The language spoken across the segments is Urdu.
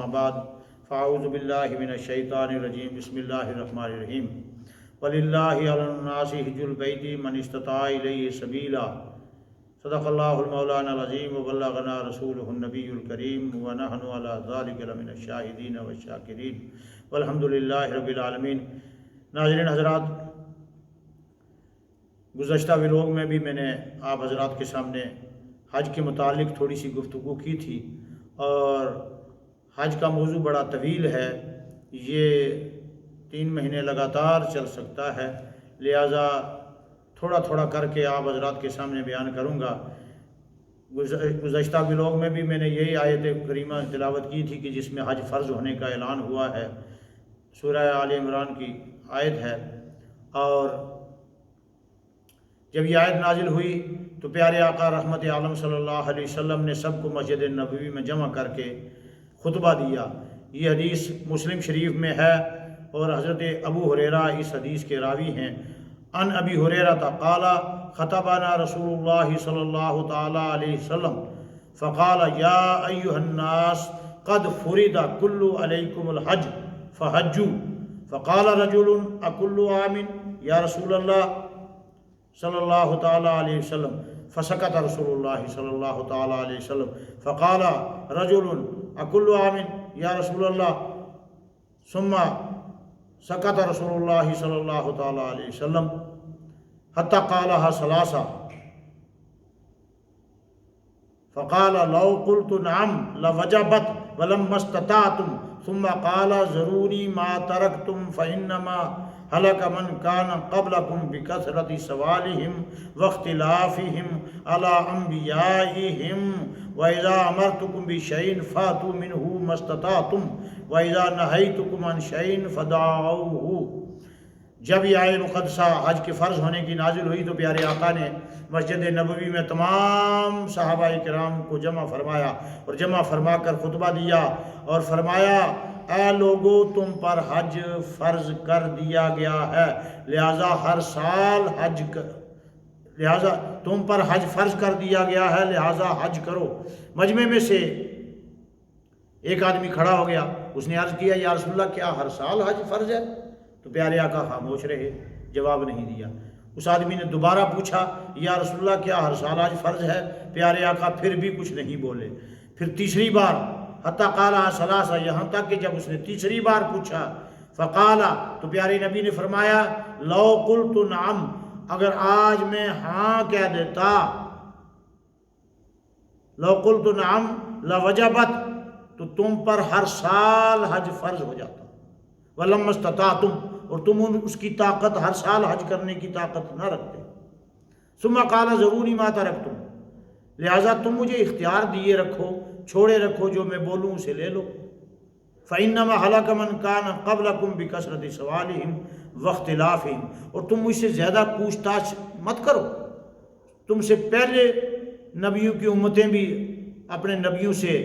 اما بعد فاعوذ باللہ من الشیطان الرجیم بسم اللہ الرحمن الرحیم وَلِلَّهِ عَلَى النَّاسِ حِجُّ الْبَيْتِ مَنِ اسْتَطَاعَ إِلَيْهِ سَبِيلًا صدق اللہ المولانا العظیم وبلغنا رسولہ النبی الکریم ونحن علی ذلک لمن الشاہدین والشاکرین والحمد للہ رب العالمین۔ ناظرین حضرات، گزشتہ ولاگ میں بھی میں نے آپ حضرات کے سامنے حج کے متعلق تھوڑی سی گفتگو کی تھی، اور حج کا موضوع بڑا طویل ہے، یہ 3 مہینے لگاتار چل سکتا ہے، لہٰذا تھوڑا تھوڑا کر کے آپ حضرات کے سامنے بیان کروں گا۔ گزشتہ ولاگ میں بھی میں نے یہی آیت کریمہ تلاوت کی تھی کہ جس میں حج فرض ہونے کا اعلان ہوا ہے، سورہ آل عمران کی آیت ہے، اور جب یہ آیت نازل ہوئی تو پیارے آقا رحمت عالم صلی اللہ علیہ وسلم نے سب کو مسجد نبوی میں جمع کر کے خطبہ دیا۔ یہ حدیث مسلم شریف میں ہے، اور حضرت ابو ہریرہ اس حدیث کے راوی ہیں۔ ان ابی ہریرہ قال خطبنا رسول اللہ صلی اللہ تعالی علیہ وسلم فقال یا ایھا الناس قد فرض کل علیکم الحج فحجوا فقال رجل اکل عام یا رسول اللہ صلی اللہ تعالی علیہ وسلم فسکت رسول اللہ صلی اللہ تعالی علیہ وسلم فقال رجل اکل عام یا رسول اللہ ثم سکت رسول اللہ صلی اللہ تعالی علیہ وسلم حتی قالها ثلاثا فقال لو قلت نعم لوجبت ولما استطعتم ثم قال ذروني ما تركتم فإنما هلك من كان قبلكم بكثرة سوالهم واختلافهم على أنبيائهم وإذا أمرتكم بشيء فاتوا منه ما استطعتم وإذا نهيتكم عن شيء فدعوه۔ جب یہ آیت مقدسہ حج کے فرض ہونے کی نازل ہوئی تو پیارے آقا نے مسجد نبوی میں تمام صحابہ کرام کو جمع فرمایا، اور جمع فرما کر خطبہ دیا اور فرمایا اے لوگو تم پر حج فرض کر دیا گیا ہے، لہٰذا ہر سال لہٰذا تم پر حج فرض کر دیا گیا ہے، لہٰذا حج کرو۔ مجمع میں سے ایک آدمی کھڑا ہو گیا، اس نے عرض کیا یا رسول اللہ کیا ہر سال حج فرض ہے؟ تو پیارے آقا خاموش رہے، جواب نہیں دیا۔ اس آدمی نے دوبارہ پوچھا یا رسول اللہ کیا ہر سال حج فرض ہے؟ پیارے آقا پھر بھی کچھ نہیں بولے۔ پھر تیسری بار حتی قالها ثلاثا، یہاں تک کہ جب اس نے تیسری بار پوچھا فقالا، تو پیارے نبی نے فرمایا لو قلت نعم، اگر آج میں ہاں کہہ دیتا، لو قلت نعم لوجبت، تو تم پر ہر سال حج فرض ہو جاتا، ولما استطعتم، اور تم اس کی طاقت ہر سال حج کرنے کی طاقت نہ رکھتے۔ ثم قال ضرونی ما ترکتم، لہٰذا تم مجھے اختیار دیے رکھو، چھوڑے رکھو، جو میں بولوں اسے لے لو۔ فإنما هلك من كان قبلكم بكثرة سوالهم واختلافهم، اور تم مجھ سے زیادہ پوچھ تاچھ مت کرو۔ تم سے پہلے نبیوں کی امتیں بھی اپنے نبیوں سے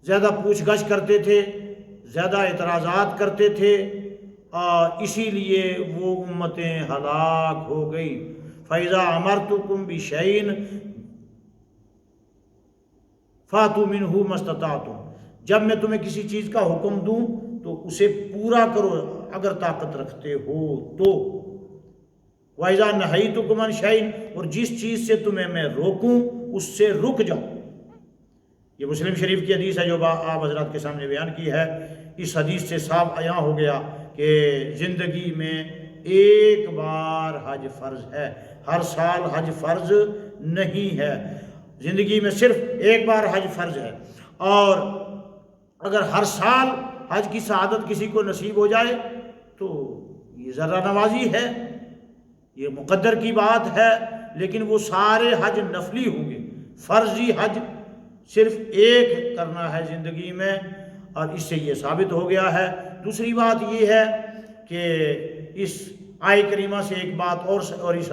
زیادہ پوچھ گچھ کرتے تھے، زیادہ اعتراضات کرتے تھے، اور اسی لیے وہ امتیں ہلاک ہو گئی۔ فَإِذَا أَمَرْتُكُمْ بِشَيْءٍ فَاتُوا مِنْهُ مَا اسْتَطَعْتُمْ، جب میں تمہیں کسی چیز کا حکم دوں تو اسے پورا کرو اگر طاقت رکھتے ہو تو۔ وَإِذَا نَهَيْتُكُمْ عَنْ شَيْءٍ، اور جس چیز سے تمہیں میں روکوں اس سے رک جاؤ۔ یہ مسلم شریف کی حدیث ہے جو آپ حضرات کے سامنے بیان کی ہے۔ اس حدیث سے صاف عیاں ہو گیا کہ زندگی میں ایک بار حج فرض ہے، ہر سال حج فرض نہیں ہے، زندگی میں صرف ایک بار حج فرض ہے۔ اور اگر ہر سال حج کی سعادت کسی کو نصیب ہو جائے تو یہ ذرہ نوازی ہے، یہ مقدر کی بات ہے، لیکن وہ سارے حج نفلی ہوں گے۔ فرضی حج صرف ایک کرنا ہے زندگی میں، اور اس سے یہ ثابت ہو گیا ہے۔ دوسری بات یہ ہے کہ اس آیت کریمہ سے ایک بات اور اس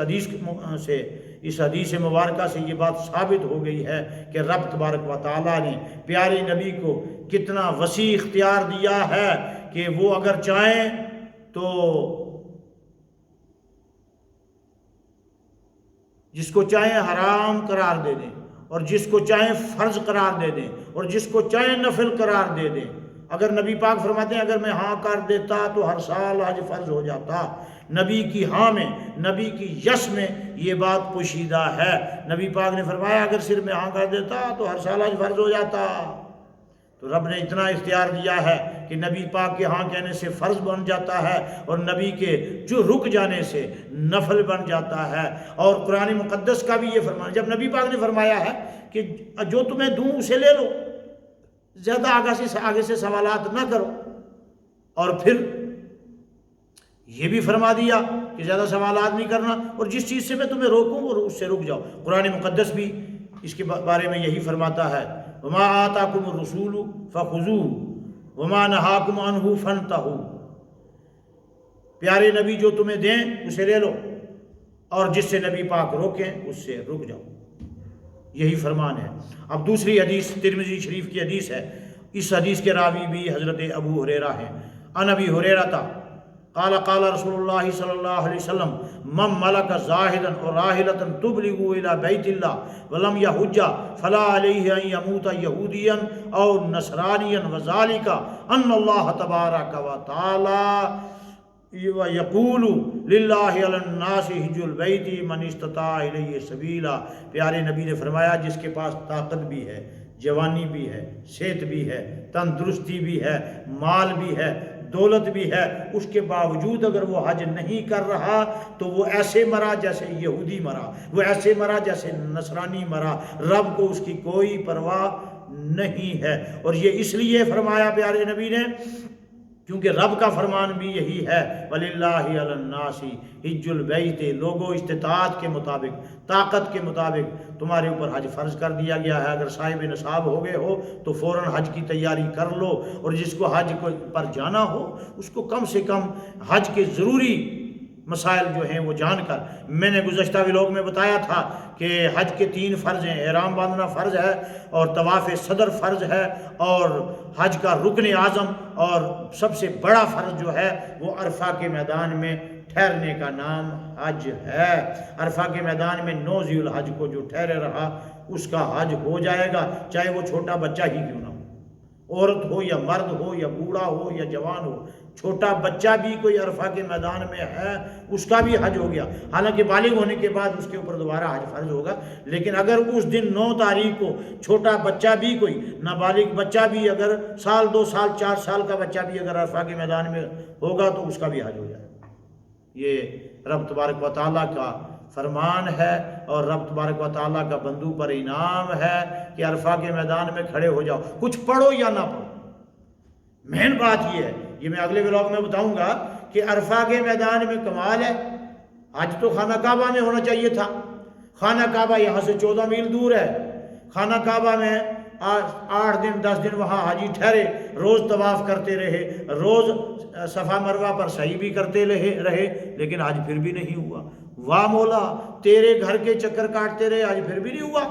حدیث مبارکہ سے یہ بات ثابت ہو گئی ہے کہ رب تبارک و تعالیٰ نے پیارے نبی کو کتنا وسیع اختیار دیا ہے کہ وہ اگر چاہیں تو جس کو چاہیں حرام قرار دے دیں، اور جس کو چاہیں فرض قرار دے دیں اور جس کو چاہیں نفل قرار دے دیں۔ اگر نبی پاک فرماتے ہیں اگر میں ہاں کر دیتا تو ہر سال حج فرض ہو جاتا۔ نبی کی ہاں میں، نبی کی یس میں یہ بات پوشیدہ ہے۔ نبی پاک نے فرمایا اگر صرف میں ہاں کر دیتا تو ہر سال حج فرض ہو جاتا۔ تو رب نے اتنا اختیار دیا ہے کہ نبی پاک کے ہاں کہنے سے فرض بن جاتا ہے اور نبی کے جو رک جانے سے نفل بن جاتا ہے۔ اور قرآن مقدس کا بھی یہ فرمان، جب نبی پاک نے فرمایا ہے کہ جو تمہیں دوں اسے لے لو، زیادہ آگے سے سوالات نہ کرو، اور پھر یہ بھی فرما دیا کہ زیادہ سوالات نہیں کرنا، اور جس چیز سے میں تمہیں روکوں اور اس سے رک جاؤ۔ قرآن مقدس بھی اس کے بارے میں یہی فرماتا ہے، وَمَا آتَاكُمُ الرَّسُولُ فَخُذُوهُ وَمَا نَهَاكُمْ عَنْهُ فَانْتَهُوا۔ پیارے نبی جو تمہیں دیں اسے لے لو، اور جس سے نبی پاک روکیں اس سے رک جاؤ، یہی فرمان ہے۔ اب دوسری حدیث ترمذی شریف کی حدیث ہے، اس حدیث کے راوی بھی حضرت ابو ہریرہ ہیں۔ عن ابی ہریرہ قال قال رسول اللہ صلی اللہ علیہ وسلم من ملک زاہدا اور راحلۃ تبلغ الی بیت اللہ ولم یحج فلا علیہ ان یموت یہودیا او نصرانیا وذلک ان اللہ تبارک و تعالی یقول للہ علی الناس حج البیت من استطاع الیہ سبیلا۔ پیارے نبی نے فرمایا جس کے پاس طاقت بھی ہے، جوانی بھی ہے، صحت بھی ہے، تندرستی بھی ہے، مال بھی ہے، دولت بھی ہے، اس کے باوجود اگر وہ حج نہیں کر رہا تو وہ ایسے مرا جیسے یہودی مرا، وہ ایسے مرا جیسے نصرانی مرا، رب کو اس کی کوئی پرواہ نہیں ہے۔ اور یہ اس لیے فرمایا پیارے نبی نے کیونکہ رب کا فرمان بھی یہی ہے، وَلِلَّهِ عَلَى النَّاسِ حِجُّ الْبَيْتِ، لوگوں استطاعت کے مطابق، طاقت کے مطابق تمہارے اوپر حج فرض کر دیا گیا ہے۔ اگر صاحب نصاب ہو گئے ہو تو فوراً حج کی تیاری کر لو، اور جس کو حج پر جانا ہو اس کو کم سے کم حج کے ضروری مسائل جو ہیں وہ جان کر، میں نے گزشتہ ولاگ میں بتایا تھا کہ حج کے 3 فرض ہیں، احرام باندھنا فرض ہے، اور طواف صدر فرض ہے، اور حج کا رکن اعظم اور سب سے بڑا فرض جو ہے وہ عرفہ کے میدان میں ٹھہرنے کا نام حج ہے۔ عرفہ کے میدان میں 9 ذی الحج کو جو ٹھہرے رہا اس کا حج ہو جائے گا، چاہے وہ چھوٹا بچہ ہی کیوں نہ ہو، عورت ہو یا مرد ہو یا بوڑھا ہو یا جوان ہو، چھوٹا بچہ بھی کوئی عرفہ کے میدان میں ہے اس کا بھی حج ہو گیا۔ حالانکہ بالغ ہونے کے بعد اس کے اوپر دوبارہ حج فرض ہوگا، لیکن اگر اس دن 9 تاریخ کو چھوٹا بچہ بھی، کوئی نابالغ بچہ بھی، اگر سال 2 سال 4 سال کا بچہ بھی اگر عرفہ کے میدان میں ہوگا تو اس کا بھی حج ہو جائے گا۔ یہ رب تبارک و تعالیٰ کا فرمان ہے، اور رب تبارک و تعالیٰ کا بندوں پر انعام ہے کہ عرفہ کے میدان میں کھڑے ہو جاؤ، کچھ پڑھو یا نہ پڑھو۔ مین بات یہ ہے، یہ میں اگلے ولاگ میں بتاؤں گا کہ عرفہ کے میدان میں کمال ہے۔ حج تو خانہ کعبہ میں ہونا چاہیے تھا، خانہ کعبہ یہاں سے 14 میل دور ہے، خانہ کعبہ میں 8 دن 10 دن وہاں حاجی ٹھہرے، روز طواف کرتے رہے، روز صفا مروہ پر سعی بھی کرتے رہے، لیکن حج پھر بھی نہیں ہوا۔ واہ مولا، تیرے گھر کے چکر کاٹتے رہے، حج پھر بھی نہیں ہوا۔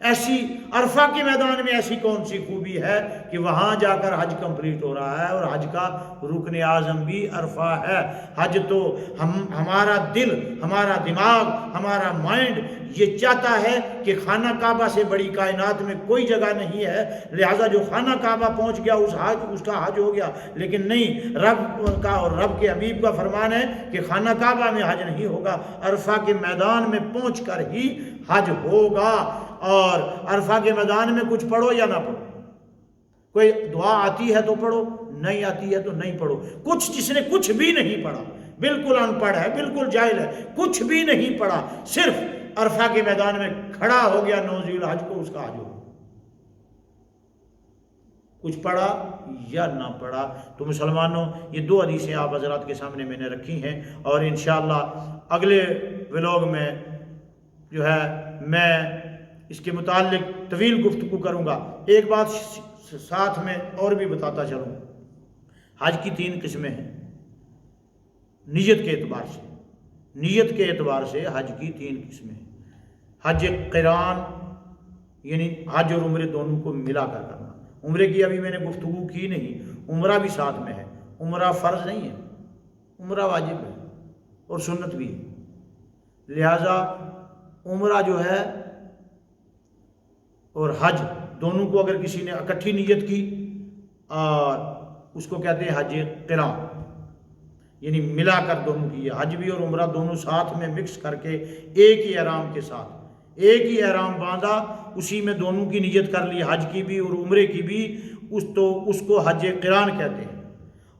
ایسی عرفہ کے میدان میں ایسی کون سی خوبی ہے کہ وہاں جا کر حج کمپلیٹ ہو رہا ہے، اور حج کا رکن اعظم بھی عرفہ ہے۔ حج تو ہمارا دل، ہمارا دماغ، ہمارا مائنڈ یہ چاہتا ہے کہ خانہ کعبہ سے بڑی کائنات میں کوئی جگہ نہیں ہے، لہٰذا جو خانہ کعبہ پہنچ گیا اس کا حج ہو گیا، لیکن نہیں، رب کا اور رب کے حبیب کا فرمان ہے کہ خانہ کعبہ میں حج نہیں ہوگا، عرفہ کے میدان میں پہنچ کر ہی حج ہوگا۔ اور عرفہ کے میدان میں کچھ پڑھو یا نہ پڑھو، کوئی دعا آتی ہے تو پڑھو، نہیں آتی ہے تو نہیں پڑھو۔ کچھ جس نے کچھ بھی نہیں پڑھا، بالکل ان پڑھ ہے، بالکل جاہل ہے، کچھ بھی نہیں پڑھا، صرف عرفہ کے میدان میں کھڑا ہو گیا 9 ذی الحج کو، اس کا حج ہو۔ کچھ پڑھا یا نہ پڑھا۔ تو مسلمانوں، یہ 2 حدیثیں آپ حضرات کے سامنے میں نے رکھی ہیں، اور انشاءاللہ اگلے ولاگ میں جو ہے میں اس کے متعلق طویل گفتگو کروں گا۔ ایک بات ساتھ میں اور بھی بتاتا چلوں، حج کی 3 قسمیں ہیں نیت کے اعتبار سے۔ نیت کے اعتبار سے حج کی 3 قسمیں ہیں۔ حج قران، یعنی حج اور عمرے دونوں کو ملا کر کرنا۔ عمرے کی ابھی میں نے گفتگو کی نہیں، عمرہ بھی ساتھ میں ہے۔ عمرہ فرض نہیں ہے، عمرہ واجب ہے اور سنت بھی ہے، لہذا عمرہ جو ہے اور حج دونوں کو اگر کسی نے اکٹھی نیت کی اور اس کو کہتے ہیں حج قران، یعنی ملا کر دونوں کی، حج بھی اور عمرہ دونوں ساتھ میں مکس کر کے ایک ہی احرام کے ساتھ ایک ہی احرام باندھا، اسی میں دونوں کی نیت کر لی، حج کی بھی اور عمرے کی بھی، اس کو حج قران کہتے ہیں۔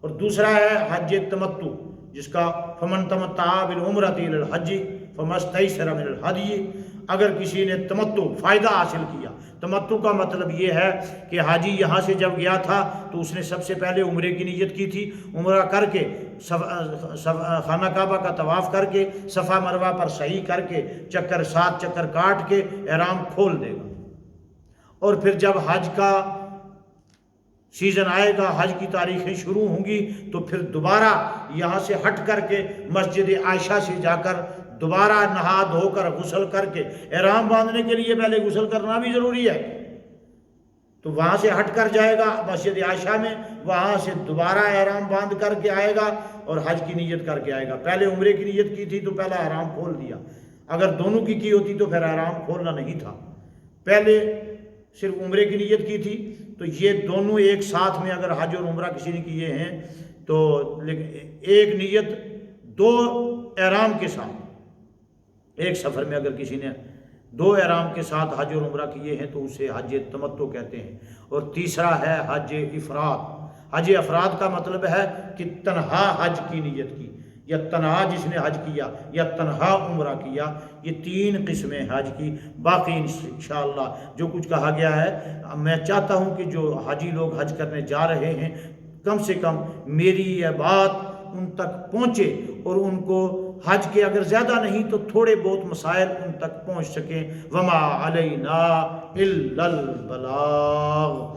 اور دوسرا ہے حج تمتع، جس کا فمن تمتع بالعمرۃ الی الحج فما استیسر من الہدی، اگر کسی نے تمتع فائدہ حاصل کیا۔ تمتع کا مطلب یہ ہے کہ حاجی یہاں سے جب گیا تھا تو اس نے سب سے پہلے عمرے کی نیت کی تھی، عمرہ کر کے خانہ کعبہ کا طواف کر کے صفا مروہ پر سعی کر کے 7 چکر کاٹ کے احرام کھول دے گا، اور پھر جب حج کا سیزن آئے گا، حج کی تاریخیں شروع ہوں گی، تو پھر دوبارہ یہاں سے ہٹ کر کے مسجد عائشہ سے جا کر دوبارہ نہا دھو کر غسل کر کے، احرام باندھنے کے لیے پہلے غسل کرنا بھی ضروری ہے، تو وہاں سے ہٹ کر جائے گا مسجد عائشہ میں، وہاں سے دوبارہ احرام باندھ کر کے آئے گا اور حج کی نیت کر کے آئے گا۔ پہلے عمرے کی نیت کی تھی تو پہلا احرام کھول دیا، اگر دونوں کی ہوتی تو پھر احرام کھولنا نہیں تھا، پہلے صرف عمرے کی نیت کی تھی۔ تو یہ دونوں ایک ساتھ میں اگر حج اور عمرہ کسی نے کیے ہیں تو ایک نیت 2 احرام کے ساتھ، ایک سفر میں اگر کسی نے 2 احرام کے ساتھ حج اور عمرہ کیے ہیں تو اسے حج تمتع کہتے ہیں۔ اور تیسرا ہے حج افراد۔ حج افراد کا مطلب ہے کہ تنہا حج کی نیت کی، یا تنہا جس نے حج کیا، یا تنہا عمرہ کیا، یہ 3 قسمیں حج کی۔ باقی انشاءاللہ جو کچھ کہا گیا ہے، میں چاہتا ہوں کہ جو حاجی لوگ حج کرنے جا رہے ہیں کم سے کم میری یہ بات ان تک پہنچے، اور ان کو حج کے اگر زیادہ نہیں تو تھوڑے بہت مسائل ان تک پہنچ سکیں۔ وما علینا الا البلاغ۔